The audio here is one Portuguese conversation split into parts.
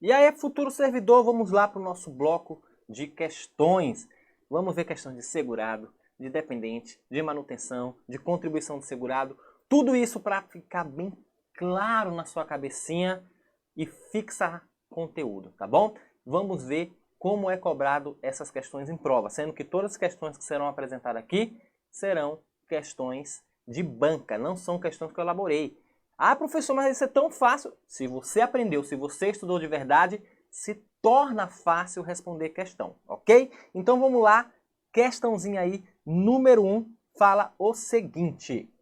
E aí, futuro servidor, vamos lá para o nosso bloco de questões. Vamos ver questões de segurado, de dependente, de manutenção, de contribuição do segurado. Tudo isso para ficar bem claro na sua cabecinha e fixar conteúdo, tá bom? Vamos ver como é cobrado essas questões em prova, sendo que todas as questões que serão apresentadas aqui serão questões de banca, não são questões que eu elaborei. Ah, professor, mas isso é tão fácil. Se você aprendeu, se você estudou de verdade, se torna fácil responder questão, ok? Então vamos lá, questãozinha aí, número 1, fala o seguinte.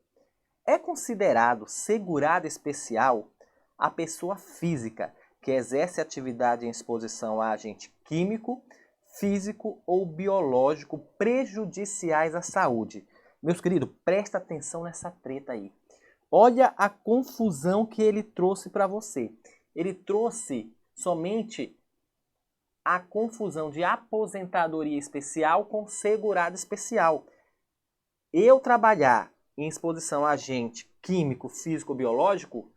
É considerado segurado especial a pessoa física que exerce atividade em exposição a agente químico, físico ou biológico prejudiciais à saúde. Meus queridos, presta atenção nessa treta aí. Olha a confusão que ele trouxe para você. Ele trouxe somente a confusão de aposentadoria especial com segurado especial. Eu trabalhar em exposição a agente químico, físico, biológico,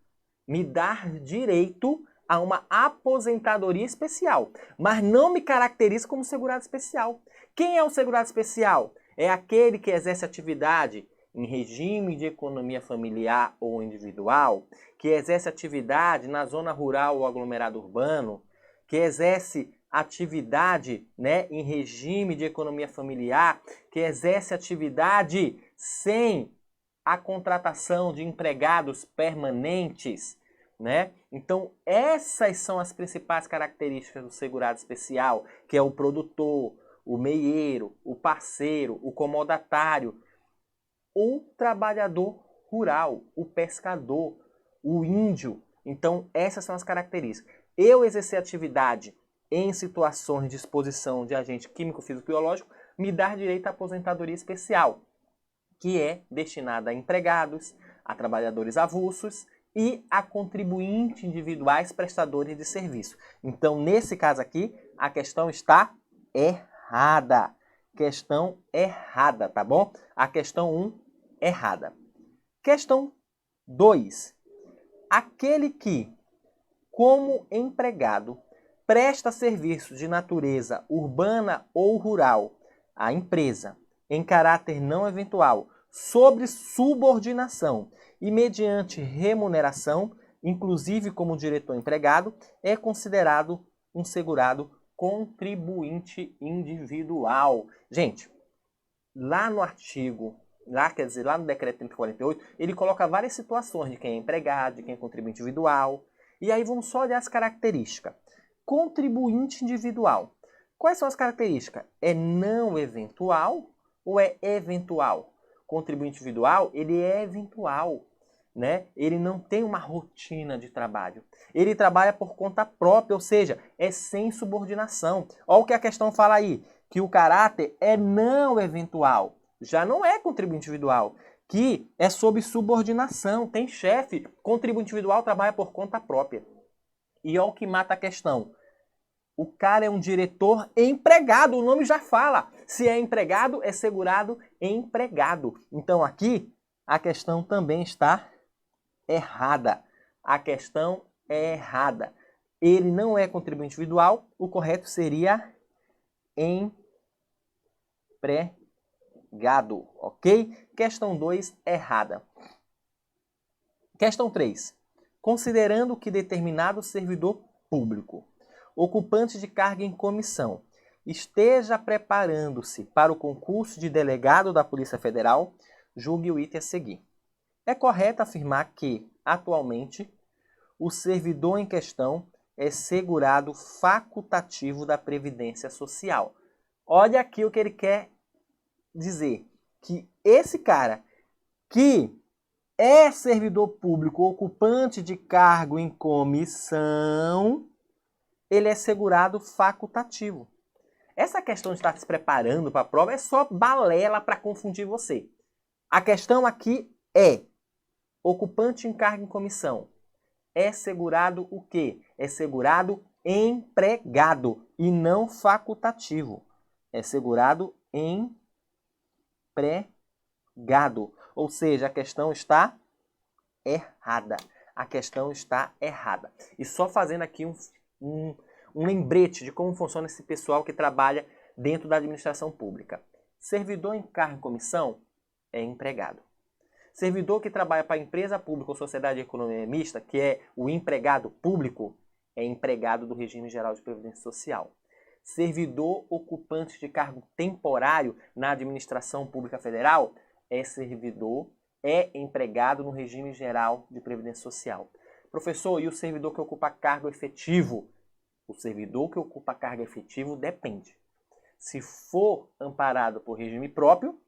me dá direito a uma aposentadoria especial, mas não me caracteriza como segurado especial. Quem é o segurado especial? É aquele que exerce atividade em regime de economia familiar ou individual, que exerce atividade na zona rural ou aglomerado urbano, que exerce atividade, em regime de economia familiar, que exerce atividade sem a contratação de empregados permanentes, Então, essas são as principais características do segurado especial, que é o produtor, o meieiro, o parceiro, o comodatário, o trabalhador rural, o pescador, o índio. Então, essas são as características. Eu exercer atividade em situações de exposição de agente químico, físico, biológico, me dá direito à aposentadoria especial, que é destinada a empregados, a trabalhadores avulsos e a contribuintes individuais prestadores de serviço. Então, nesse caso aqui, a questão está errada. Questão errada, tá bom? A questão 1, errada. Questão 2. Aquele que, como empregado, presta serviços de natureza urbana ou rural à empresa, em caráter não eventual, sobre subordinação e mediante remuneração, inclusive como diretor empregado, é considerado um segurado contribuinte individual. Gente, lá no artigo, lá no decreto 3048, ele coloca várias situações de quem é empregado, de quem é contribuinte individual. E aí vamos só olhar as características. Contribuinte individual. Quais são as características? É não eventual ou é eventual? Contribuinte individual, ele é eventual, Ele não tem uma rotina de trabalho. Ele trabalha por conta própria, ou seja, é sem subordinação. Olha o que a questão fala aí, que o caráter é não eventual. Já não é contribuinte individual, que é sob subordinação, tem chefe. Contribuinte individual trabalha por conta própria. E olha o que mata a questão. O cara é um diretor empregado, o nome já fala. Se é empregado, é segurado empregado. Então aqui, a questão também está errada. A questão é errada. Ele não é contribuinte individual, o correto seria empregado, ok? Questão 2, errada. Questão 3. Considerando que determinado servidor público, ocupante de cargo em comissão, esteja preparando-se para o concurso de delegado da Polícia Federal, julgue o item a seguir. É correto afirmar que, atualmente, o servidor em questão é segurado facultativo da Previdência Social. Olha aqui o que ele quer dizer, que esse cara que é servidor público ocupante de cargo em comissão, ele é segurado facultativo. Essa questão de estar se preparando para a prova é só balela para confundir você. A questão aqui é, ocupante em cargo em comissão, é segurado o quê? É segurado empregado e não facultativo. É segurado empregado. Ou seja, a questão está errada. A questão está errada. E só fazendo aqui um lembrete de como funciona esse pessoal que trabalha dentro da administração pública. Servidor em cargo e comissão é empregado. Servidor que trabalha para empresa pública ou sociedade de economia mista, que é o empregado público, é empregado do regime geral de previdência social. Servidor ocupante de cargo temporário na administração pública federal é empregado no regime geral de previdência social. Professor, e o servidor que ocupa cargo efetivo? O servidor que ocupa cargo efetivo depende. Se for amparado por regime próprio,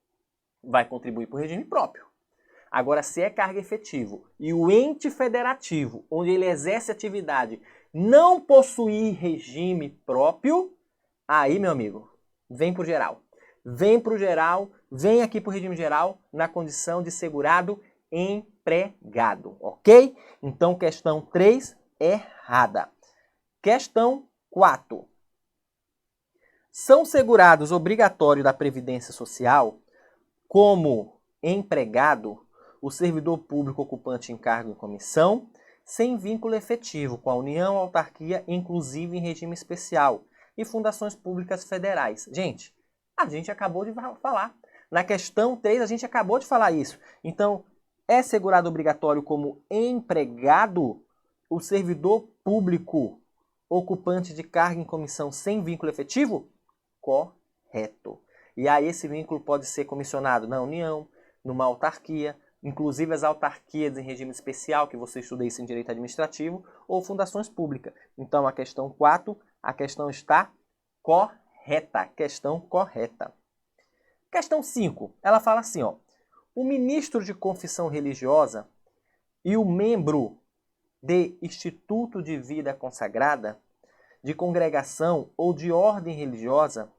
vai contribuir para o regime próprio. Agora, se é cargo efetivo e o ente federativo, onde ele exerce atividade, não possuir regime próprio, aí, meu amigo, vem para o geral. Vem para o geral, vem aqui para o regime geral na condição de segurado empregado, ok? Então, questão 3, errada. Questão 4. São segurados obrigatórios da Previdência Social como empregado o servidor público ocupante em cargo em comissão, sem vínculo efetivo com a União, autarquia, inclusive em regime especial, e fundações públicas federais. Gente, a gente acabou de falar. Na questão 3, a gente acabou de falar isso. Então, é segurado obrigatório como empregado o servidor público ocupante de cargo em comissão sem vínculo efetivo? Correto. E aí esse vínculo pode ser comissionado na União, numa autarquia, inclusive as autarquias em regime especial, que você estuda isso em direito administrativo, ou fundações públicas. Então, a questão 4, a questão está correta. Questão correta. Questão 5, ela fala assim, ó, o ministro de confissão religiosa e o membro de instituto de vida consagrada, de congregação ou de ordem religiosa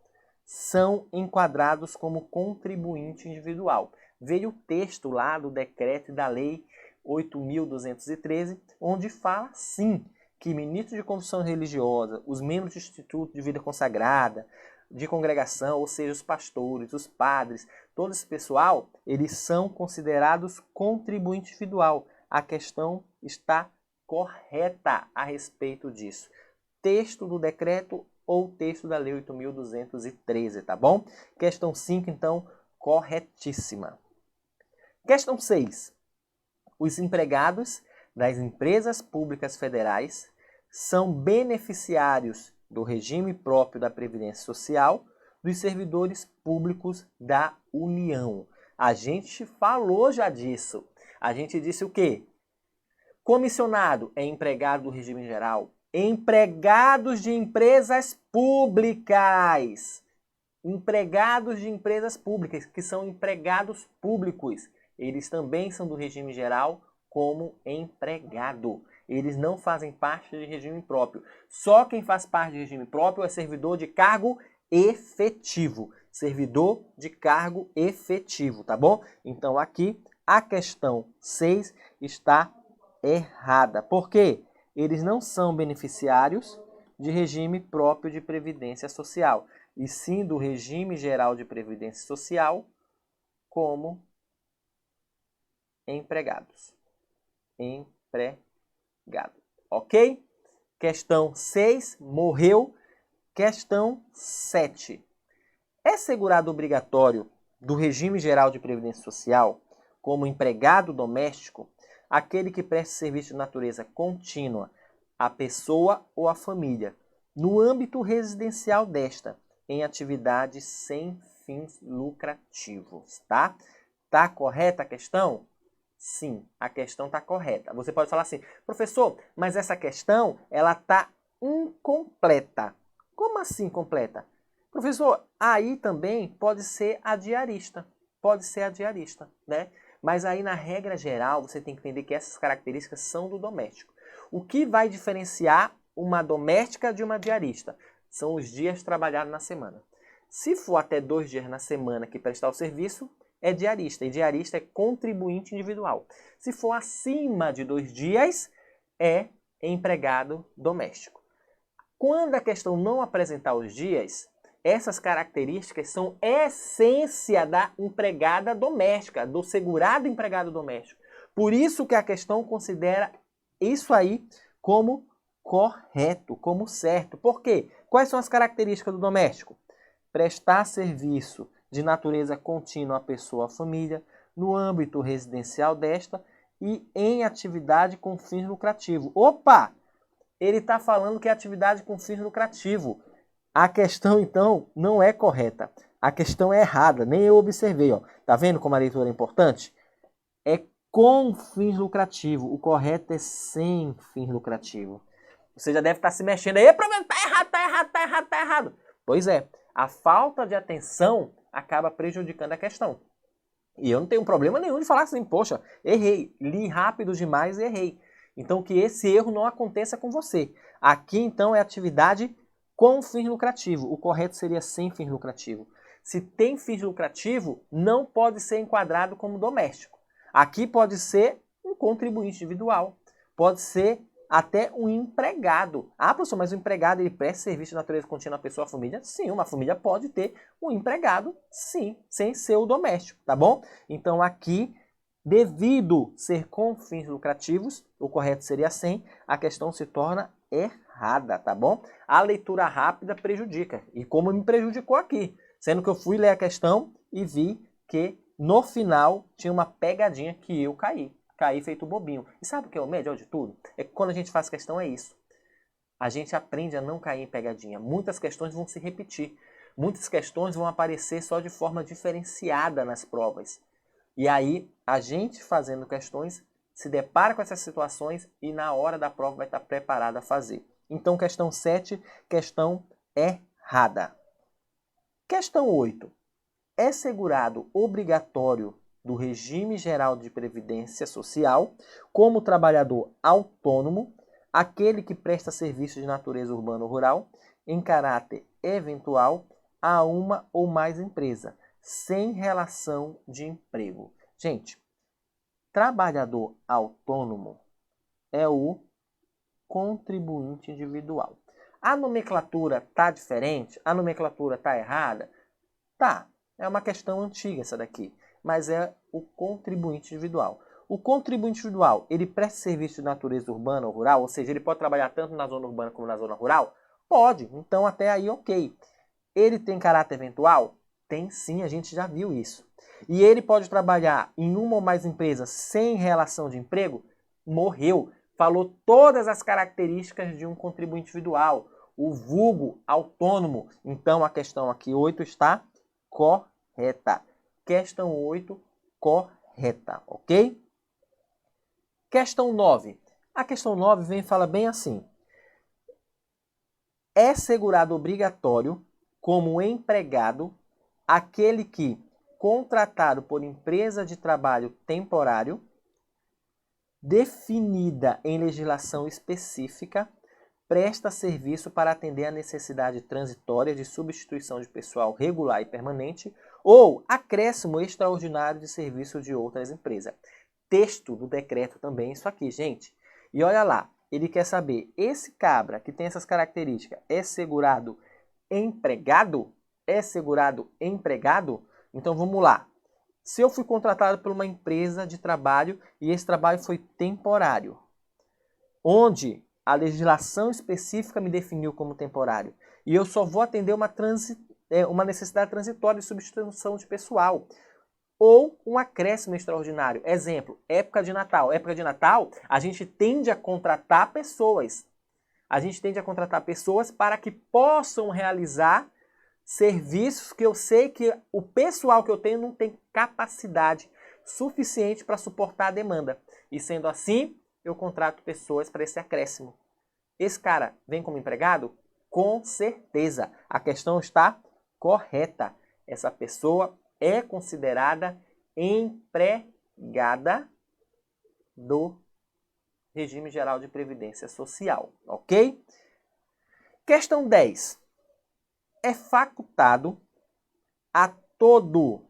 são enquadrados como contribuinte individual. Veio o texto lá do decreto e da lei 8.213, onde fala sim que ministros de confissão religiosa, os membros de instituto de vida consagrada, de congregação, ou seja, os pastores, os padres, todo esse pessoal, eles são considerados contribuinte individual. A questão está correta a respeito disso. Texto do decreto ou texto da lei 8.213, tá bom? Questão 5, então, corretíssima. Questão 6. Os empregados das empresas públicas federais são beneficiários do regime próprio da Previdência Social dos servidores públicos da União. A gente falou já disso. A gente disse o quê? Comissionado é empregado do regime geral. Empregados de empresas públicas. Empregados de empresas públicas, que são empregados públicos. Eles também são do regime geral como empregado. Eles não fazem parte de regime próprio. Só quem faz parte de regime próprio é servidor de cargo efetivo. Servidor de cargo efetivo, tá bom? Então aqui a questão 6 está errada. Por quê? Eles não são beneficiários de regime próprio de previdência social, e sim do regime geral de previdência social como empregados. Empregado. Ok? Questão 6, morreu. Questão 7. É segurado obrigatório do regime geral de previdência social como empregado doméstico aquele que preste serviço de natureza contínua à pessoa ou à família, no âmbito residencial desta, em atividades sem fins lucrativos, tá? Tá correta a questão? Sim, a questão está correta. Você pode falar assim, professor, mas essa questão, ela está incompleta. Como assim completa? Professor, aí também pode ser a diarista. Pode ser a diarista, né? Mas aí, na regra geral, você tem que entender que essas características são do doméstico. O que vai diferenciar uma doméstica de uma diarista? São os dias trabalhados na semana. Se for até 2 dias na semana que prestar o serviço, é diarista. E diarista é contribuinte individual. Se for acima de 2 dias, é empregado doméstico. Quando a questão não apresentar os dias, essas características são essência da empregada doméstica, do segurado empregado doméstico. Por isso que a questão considera isso aí como correto, como certo. Por quê? Quais são as características do doméstico? Prestar serviço de natureza contínua à pessoa ou à família, no âmbito residencial desta e em atividade com fins lucrativos. Opa! Ele está falando que é atividade com fins lucrativos. A questão, então, não é correta. A questão é errada. Nem eu observei. Ó. Tá vendo como a leitura é importante? É com fins lucrativos. O correto é sem fins lucrativos. Você já deve estar se mexendo aí. Problema, tá errado, tá errado, tá errado, tá errado. Pois é. A falta de atenção acaba prejudicando a questão. E eu não tenho problema nenhum de falar assim, poxa, errei, li rápido demais e errei. Então que esse erro não aconteça com você. Aqui então é atividade com fins lucrativo. O correto seria sem fins lucrativo. Se tem fins lucrativo, não pode ser enquadrado como doméstico. Aqui pode ser um contribuinte individual, pode ser até um empregado. Ah, professor, mas o empregado ele presta serviço de natureza contínua à pessoa, à família? Sim, uma família pode ter um empregado, sim, sem ser o doméstico, tá bom? Então aqui, devido ser com fins lucrativos, o correto seria sem, a questão se torna errada, tá bom? A leitura rápida prejudica, e como me prejudicou aqui, sendo que eu fui ler a questão e vi que no final tinha uma pegadinha que eu caí. Caí feito bobinho. E sabe o que é o melhor de tudo? É que quando a gente faz questão é isso. A gente aprende a não cair em pegadinha. Muitas questões vão se repetir. Muitas questões vão aparecer só de forma diferenciada nas provas. E aí, a gente fazendo questões se depara com essas situações e na hora da prova vai estar preparado a fazer. Então, questão 7, questão errada. Questão 8. É segurado obrigatório do regime geral de previdência social como trabalhador autônomo aquele que presta serviço de natureza urbana ou rural em caráter eventual a uma ou mais empresas, sem relação de emprego. Gente, trabalhador autônomo é o contribuinte individual. A nomenclatura tá diferente? A nomenclatura tá errada? Tá, é uma questão antiga essa daqui, mas é o contribuinte individual. O contribuinte individual, ele presta serviço de natureza urbana ou rural, ou seja, ele pode trabalhar tanto na zona urbana como na zona rural? Pode, então até aí ok. Ele tem caráter eventual? Tem sim, a gente já viu isso. E ele pode trabalhar em uma ou mais empresas sem relação de emprego? Morreu. Falou todas as características de um contribuinte individual, o vulgo autônomo. Então a questão aqui 8 está correta. Questão 8, correta, ok? Questão 9. A questão 9 vem e fala bem assim. É segurado obrigatório como empregado aquele que, contratado por empresa de trabalho temporário, definida em legislação específica, presta serviço para atender a necessidade transitória de substituição de pessoal regular e permanente ou acréscimo extraordinário de serviço de outras empresas. Texto do decreto também, isso aqui, gente. E olha lá, ele quer saber, esse cabra que tem essas características é segurado empregado? É segurado empregado? Então vamos lá. Se eu fui contratado por uma empresa de trabalho e esse trabalho foi temporário, onde a legislação específica me definiu como temporário, e eu só vou atender uma necessidade transitória de substituição de pessoal, ou um acréscimo extraordinário. Exemplo, época de Natal. Época de Natal, a gente tende a contratar pessoas. A gente tende a contratar pessoas para que possam realizar serviços que eu sei que o pessoal que eu tenho não tem capacidade suficiente para suportar a demanda. E sendo assim, eu contrato pessoas para esse acréscimo. Esse cara vem como empregado? Com certeza. A questão está correta. Essa pessoa é considerada empregada do regime geral de previdência social, ok? Questão 10. É facultado a todo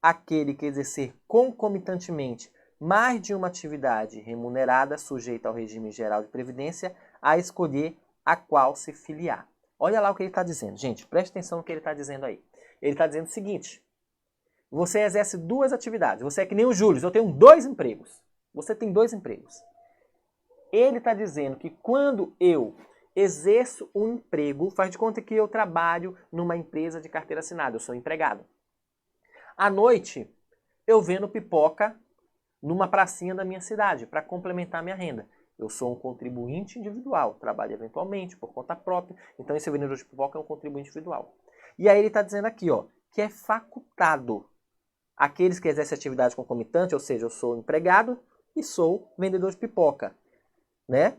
aquele que exercer concomitantemente mais de uma atividade remunerada sujeita ao regime geral de previdência a escolher a qual se filiar. Olha lá o que ele está dizendo. Gente, preste atenção no que ele está dizendo aí. Ele está dizendo o seguinte. Você exerce duas atividades. Você é que nem o Júlio. Eu tenho 2 empregos. Você tem 2 empregos. Ele está dizendo que quando eu exerço um emprego, faz de conta que eu trabalho numa empresa de carteira assinada, eu sou empregado. À noite, eu vendo pipoca numa pracinha da minha cidade para complementar minha renda. Eu sou um contribuinte individual, trabalho eventualmente por conta própria, então esse vendedor de pipoca é um contribuinte individual. E aí ele está dizendo aqui, ó, que é facultado aqueles que exercem atividade concomitante, ou seja, eu sou empregado e sou vendedor de pipoca, né?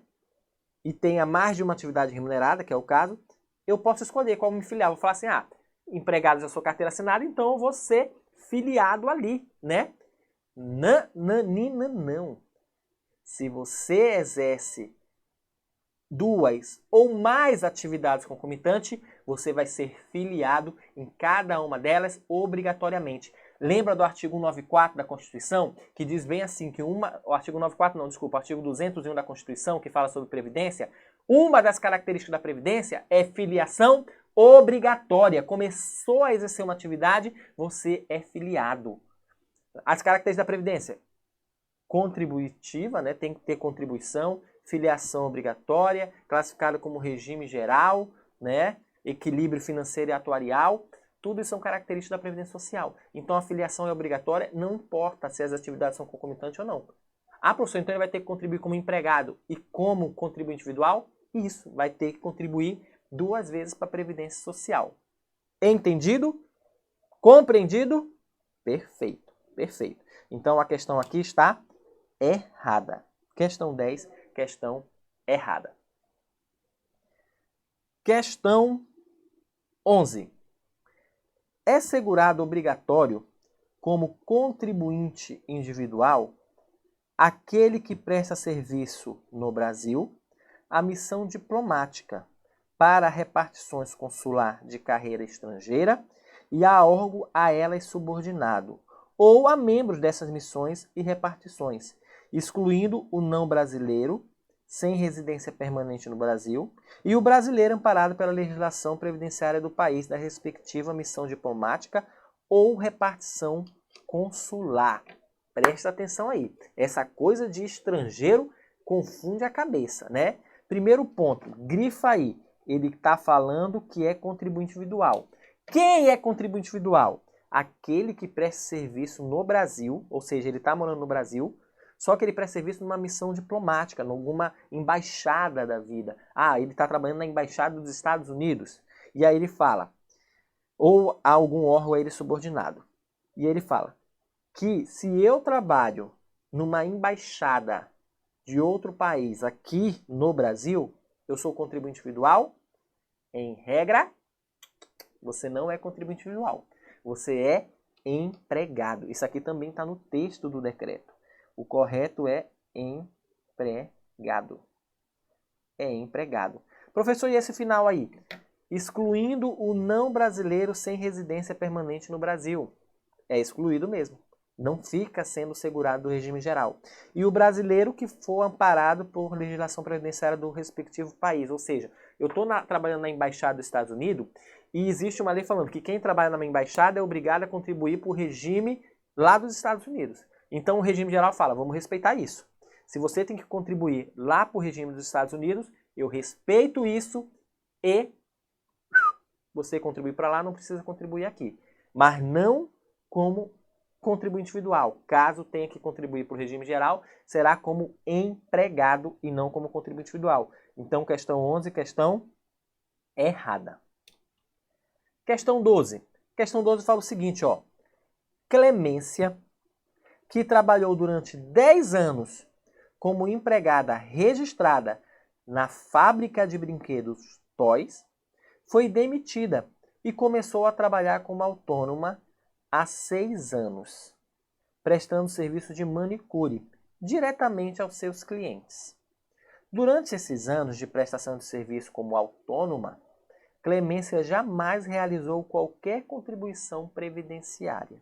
E tenha mais de uma atividade remunerada, que é o caso, eu posso escolher qual me filiar. Vou falar assim, empregado já sou carteira assinada, então eu vou ser filiado ali, né? Não. Se você exerce duas ou mais atividades concomitantes, você vai ser filiado em cada uma delas obrigatoriamente. Lembra do artigo 94 da Constituição, que diz bem assim que o artigo 94 não, desculpa, o artigo 201 da Constituição, que fala sobre previdência, uma das características da previdência é filiação obrigatória. Começou a exercer uma atividade, você é filiado. As características da previdência: contributiva, né, tem que ter contribuição, filiação obrigatória, classificado como regime geral, né, equilíbrio financeiro e atuarial. Tudo isso são características da Previdência Social. Então a filiação é obrigatória, não importa se as atividades são concomitantes ou não. Professor, então ele vai ter que contribuir como empregado e como contribuinte individual? Isso, vai ter que contribuir 2 vezes para a Previdência Social. Entendido? Compreendido? Perfeito, perfeito. Então a questão aqui está errada. Questão 10, questão errada. Questão 11. É segurado obrigatório como contribuinte individual aquele que presta serviço no Brasil a missão diplomática para repartições consular de carreira estrangeira e a órgão a elas subordinado, ou a membros dessas missões e repartições, excluindo o não brasileiro sem residência permanente no Brasil e o brasileiro amparado pela legislação previdenciária do país da respectiva missão diplomática ou repartição consular. Presta atenção aí. Essa coisa de estrangeiro confunde a cabeça, né? Primeiro ponto, grifa aí. Ele está falando que é contribuinte individual. Quem é contribuinte individual? Aquele que presta serviço no Brasil, ou seja, ele está morando no Brasil, só que ele presta serviço numa missão diplomática, em alguma embaixada da vida. Ele está trabalhando na embaixada dos Estados Unidos. E aí ele fala, ou algum órgão a ele subordinado. E ele fala que se eu trabalho numa embaixada de outro país aqui no Brasil, eu sou contribuinte individual? Em regra, você não é contribuinte individual. Você é empregado. Isso aqui também está no texto do decreto. O correto é empregado. É empregado. Professor, e esse final aí? Excluindo o não brasileiro sem residência permanente no Brasil. É excluído mesmo. Não fica sendo segurado do regime geral. E o brasileiro que for amparado por legislação previdenciária do respectivo país. Ou seja, eu estou trabalhando na embaixada dos Estados Unidos e existe uma lei falando que quem trabalha na embaixada é obrigado a contribuir para o regime lá dos Estados Unidos. Então o regime geral fala, vamos respeitar isso. Se você tem que contribuir lá para o regime dos Estados Unidos, eu respeito isso e você contribui para lá, não precisa contribuir aqui. Mas não como contribuinte individual. Caso tenha que contribuir para o regime geral, será como empregado e não como contribuinte individual. Então, questão 11, questão errada. Questão 12. Questão 12 fala o seguinte, ó. Clemência, que trabalhou durante 10 anos como empregada registrada na fábrica de brinquedos Toys, foi demitida e começou a trabalhar como autônoma há 6 anos, prestando serviço de manicure diretamente aos seus clientes. Durante esses anos de prestação de serviço como autônoma, Clemência jamais realizou qualquer contribuição previdenciária.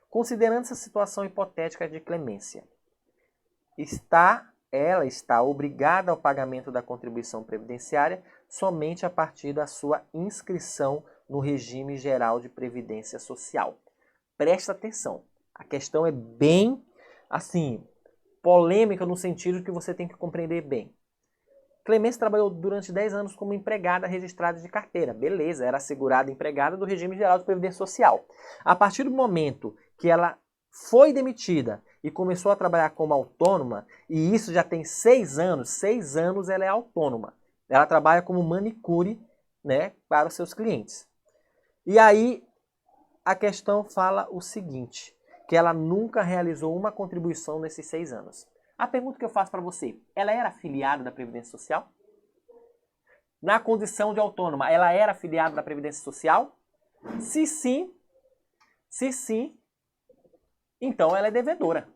Considerando essa situação hipotética de Clemência, ela está obrigada ao pagamento da contribuição previdenciária somente a partir da sua inscrição no regime geral de previdência social. Presta atenção, a questão é bem assim, polêmica no sentido que você tem que compreender bem. Clemence trabalhou durante 10 anos como empregada registrada de carteira. Beleza, era segurada empregada do regime geral de previdência social. A partir do momento que ela foi demitida e começou a trabalhar como autônoma, e isso já tem 6 anos ela é autônoma. Ela trabalha como manicure, né, para os seus clientes. E aí a questão fala o seguinte, que ela nunca realizou uma contribuição nesses 6 anos. A pergunta que eu faço para você, ela era afiliada da Previdência Social? Na condição de autônoma, ela era afiliada da Previdência Social? Se sim, então ela é devedora.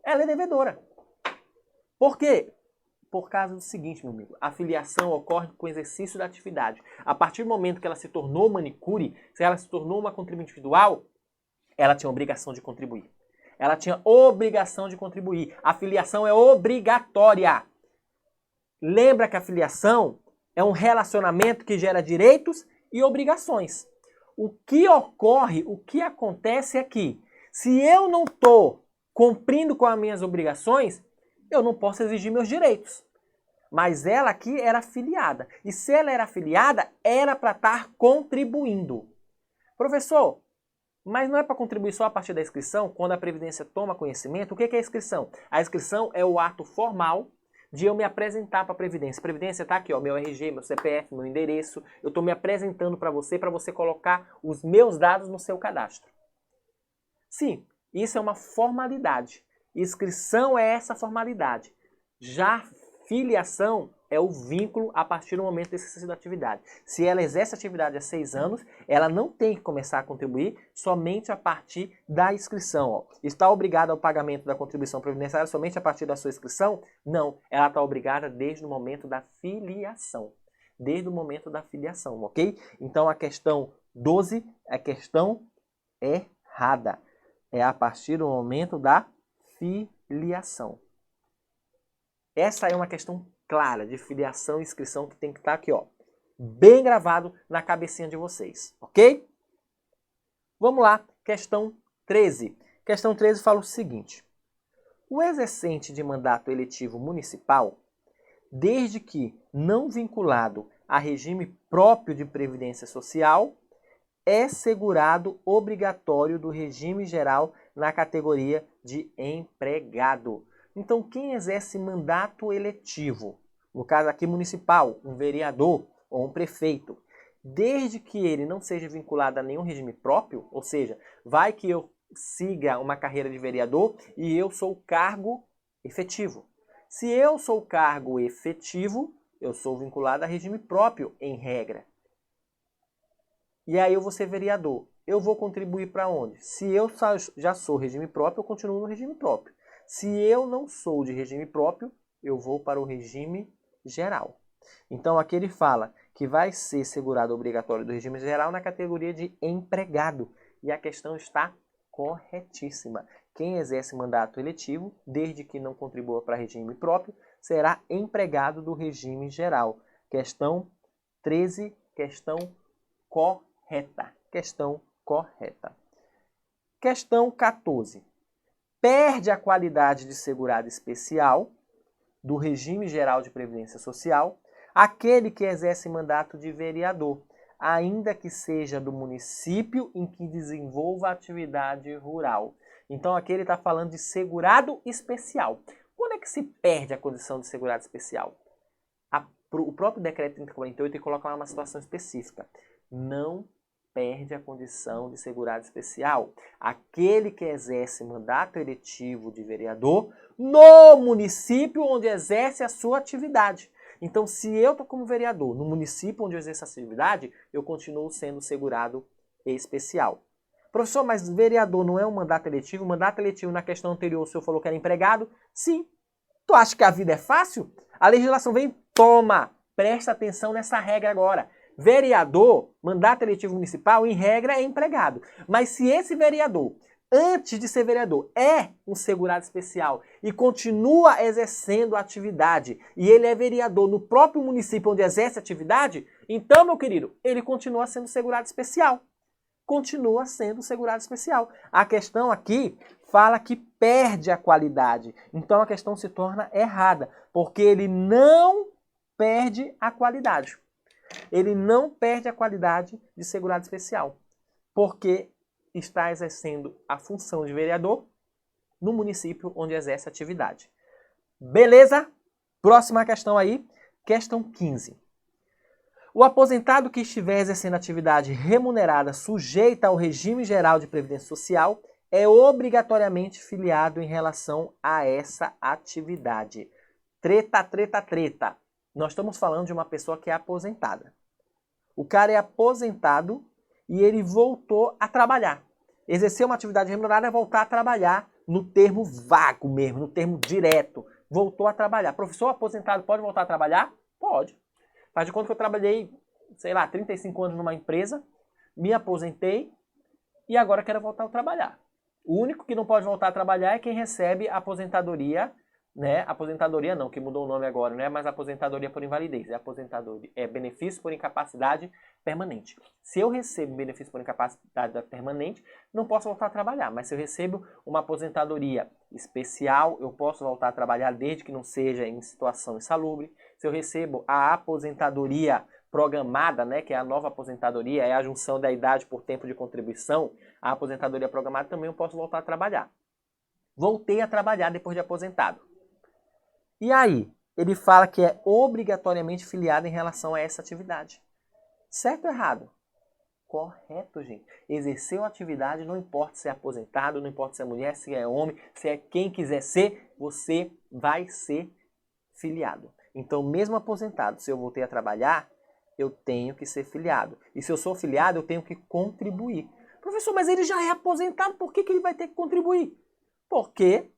Ela é devedora. Por quê? Por causa do seguinte, meu amigo, a filiação ocorre com o exercício da atividade. A partir do momento que ela se tornou manicure, se ela se tornou uma contribuinte individual, ela tinha obrigação de contribuir. Ela tinha obrigação de contribuir. A filiação é obrigatória. Lembra que a filiação é um relacionamento que gera direitos e obrigações. O que ocorre, o que acontece é que, se eu não estou cumprindo com as minhas obrigações, eu não posso exigir meus direitos. Mas ela aqui era afiliada. E se ela era afiliada, era para estar contribuindo. Professor, mas não é para contribuir só a partir da inscrição, quando a Previdência toma conhecimento? O que é a inscrição? A inscrição é o ato formal de eu me apresentar para a Previdência. Previdência está aqui, ó, meu RG, meu CPF, meu endereço. Eu estou me apresentando para você colocar os meus dados no seu cadastro. Sim, isso é uma formalidade. Inscrição é essa formalidade. Já filiação é o vínculo a partir do momento do exercício da atividade. Se ela exerce atividade há 6 anos, ela não tem que começar a contribuir somente a partir da inscrição. Ó. Está obrigada ao pagamento da contribuição previdenciária somente a partir da sua inscrição? Não, ela está obrigada desde o momento da filiação. Desde o momento da filiação, ok? Então a questão 12 é questão errada. É a partir do momento da filiação. Essa é uma questão clara de filiação e inscrição que tem que estar aqui, ó, bem gravado na cabecinha de vocês, ok? Vamos lá, questão 13. Questão 13 fala o seguinte: o exercente de mandato eletivo municipal, desde que não vinculado a regime próprio de previdência social, é segurado obrigatório do regime geral na categoria de empregado. Então, quem exerce mandato eletivo, no caso aqui municipal, um vereador ou um prefeito, desde que ele não seja vinculado a nenhum regime próprio, ou seja, vai que eu siga uma carreira de vereador e eu sou cargo efetivo. Se eu sou cargo efetivo, eu sou vinculado a regime próprio, em regra. E aí eu vou ser vereador. Eu vou contribuir para onde? Se eu já sou regime próprio, eu continuo no regime próprio. Se eu não sou de regime próprio, eu vou para o regime geral. Então aqui ele fala que vai ser segurado obrigatório do regime geral na categoria de empregado. E a questão está corretíssima. Quem exerce mandato eletivo, desde que não contribua para regime próprio, será empregado do regime geral. Questão 13, questão correta. Questão correta. Questão 14. Perde a qualidade de segurado especial do regime geral de previdência social aquele que exerce mandato de vereador, ainda que seja do município em que desenvolva atividade rural. Então aqui ele está falando de segurado especial. Quando é que se perde a condição de segurado especial? O próprio decreto 3048 ele coloca lá uma situação específica. Não perde a condição de segurado especial aquele que exerce mandato eletivo de vereador no município onde exerce a sua atividade. Então, se eu estou como vereador no município onde eu exerço a atividade, eu continuo sendo segurado especial. Professor, mas vereador não é um mandato eletivo? Mandato eletivo, na questão anterior, o senhor falou que era empregado? Sim. Tu acha que a vida é fácil? A legislação vem, toma, presta atenção nessa regra agora. Vereador, mandato eletivo municipal, em regra, é empregado. Mas se esse vereador, antes de ser vereador, é um segurado especial e continua exercendo a atividade, e ele é vereador no próprio município onde exerce a atividade, então, meu querido, ele continua sendo segurado especial. Continua sendo segurado especial. A questão aqui fala que perde a qualidade. Então a questão se torna errada, porque ele não perde a qualidade. Ele não perde a qualidade de segurado especial, porque está exercendo a função de vereador no município onde exerce atividade. Beleza? Próxima questão aí, questão 15. O aposentado que estiver exercendo atividade remunerada sujeita ao regime geral de previdência social é obrigatoriamente filiado em relação a essa atividade. Treta, treta, treta. Nós estamos falando de uma pessoa que é aposentada. O cara é aposentado e ele voltou a trabalhar. Exercer uma atividade remunerada é voltar a trabalhar no termo vago mesmo, no termo direto. Voltou a trabalhar. Professor aposentado pode voltar a trabalhar? Pode. Faz de conta que eu trabalhei, 35 anos numa empresa, me aposentei e agora quero voltar a trabalhar. O único que não pode voltar a trabalhar é quem recebe a aposentadoria, né? Aposentadoria não, que mudou o nome agora, não é mais aposentadoria por invalidez, é benefício por incapacidade permanente. Se eu recebo benefício por incapacidade permanente, não posso voltar a trabalhar, mas se eu recebo uma aposentadoria especial, eu posso voltar a trabalhar desde que não seja em situação insalubre. Se eu recebo a aposentadoria programada, né, que é a nova aposentadoria, é a junção da idade por tempo de contribuição, a aposentadoria programada também eu posso voltar a trabalhar. Voltei a trabalhar depois de aposentado. E aí, ele fala que é obrigatoriamente filiado em relação a essa atividade. Certo ou errado? Correto, gente. Exerceu a atividade, não importa se é aposentado, não importa se é mulher, se é homem, se é quem quiser ser, você vai ser filiado. Então, mesmo aposentado, se eu voltei a trabalhar, eu tenho que ser filiado. E se eu sou filiado, eu tenho que contribuir. Professor, mas ele já é aposentado, por que ele vai ter que contribuir? Porque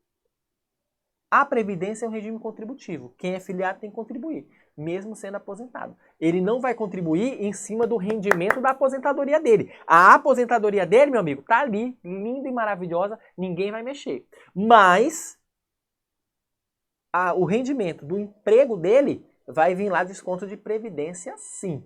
a Previdência é um regime contributivo. Quem é filiado tem que contribuir, mesmo sendo aposentado. Ele não vai contribuir em cima do rendimento da aposentadoria dele. A aposentadoria dele, meu amigo, tá ali, linda e maravilhosa, ninguém vai mexer. Mas o rendimento do emprego dele vai vir lá desconto de Previdência, sim.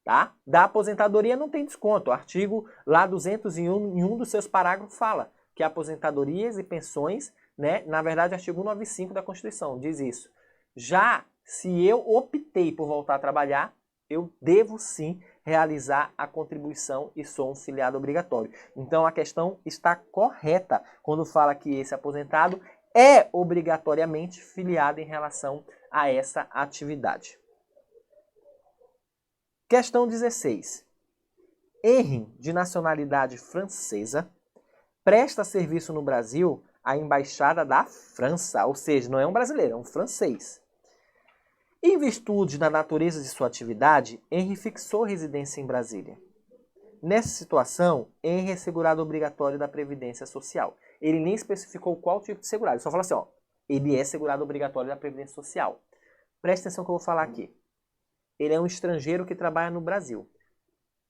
Tá? Da aposentadoria não tem desconto. O artigo lá 201, em um dos seus parágrafos, fala que aposentadorias e pensões, né, na verdade, artigo 195 da Constituição diz isso. Já se eu optei por voltar a trabalhar, eu devo sim realizar a contribuição e sou um filiado obrigatório. Então a questão está correta quando fala que esse aposentado é obrigatoriamente filiado em relação a essa atividade. Questão 16. Henry, de nacionalidade francesa, presta serviço no Brasil à Embaixada da França, ou seja, não é um brasileiro, é um francês. Em virtude da natureza de sua atividade, Henry fixou residência em Brasília. Nessa situação, Henry é segurado obrigatório da Previdência Social. Ele nem especificou qual tipo de segurado, ele só fala assim, ó, ele é segurado obrigatório da Previdência Social. Presta atenção que eu vou falar aqui. Ele é um estrangeiro que trabalha no Brasil.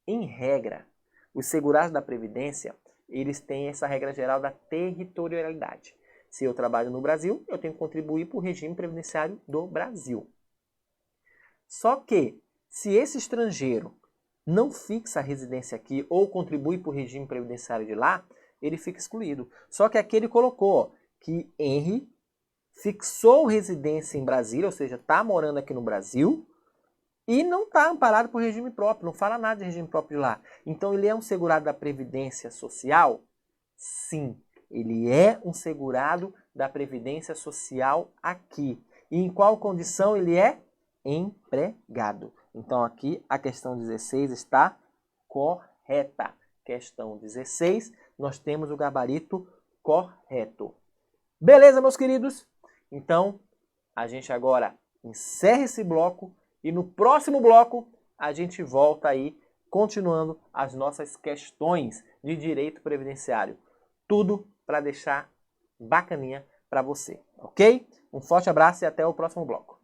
Em regra, os segurados da Previdência, eles têm essa regra geral da territorialidade. Se eu trabalho no Brasil, eu tenho que contribuir para o regime previdenciário do Brasil. Só que, se esse estrangeiro não fixa a residência aqui ou contribui para o regime previdenciário de lá, ele fica excluído. Só que aqui ele colocou que Henry fixou residência em Brasília, ou seja, está morando aqui no Brasil, e não está amparado por regime próprio, não fala nada de regime próprio de lá. Então ele é um segurado da Previdência Social? Sim, ele é um segurado da Previdência Social aqui. E em qual condição ele é? Empregado. Então aqui a questão 16 está correta. Questão 16, nós temos o gabarito correto. Beleza, meus queridos? Então, a gente agora encerra esse bloco e no próximo bloco a gente volta aí continuando as nossas questões de direito previdenciário. Tudo para deixar bacaninha para você, ok? Um forte abraço e até o próximo bloco.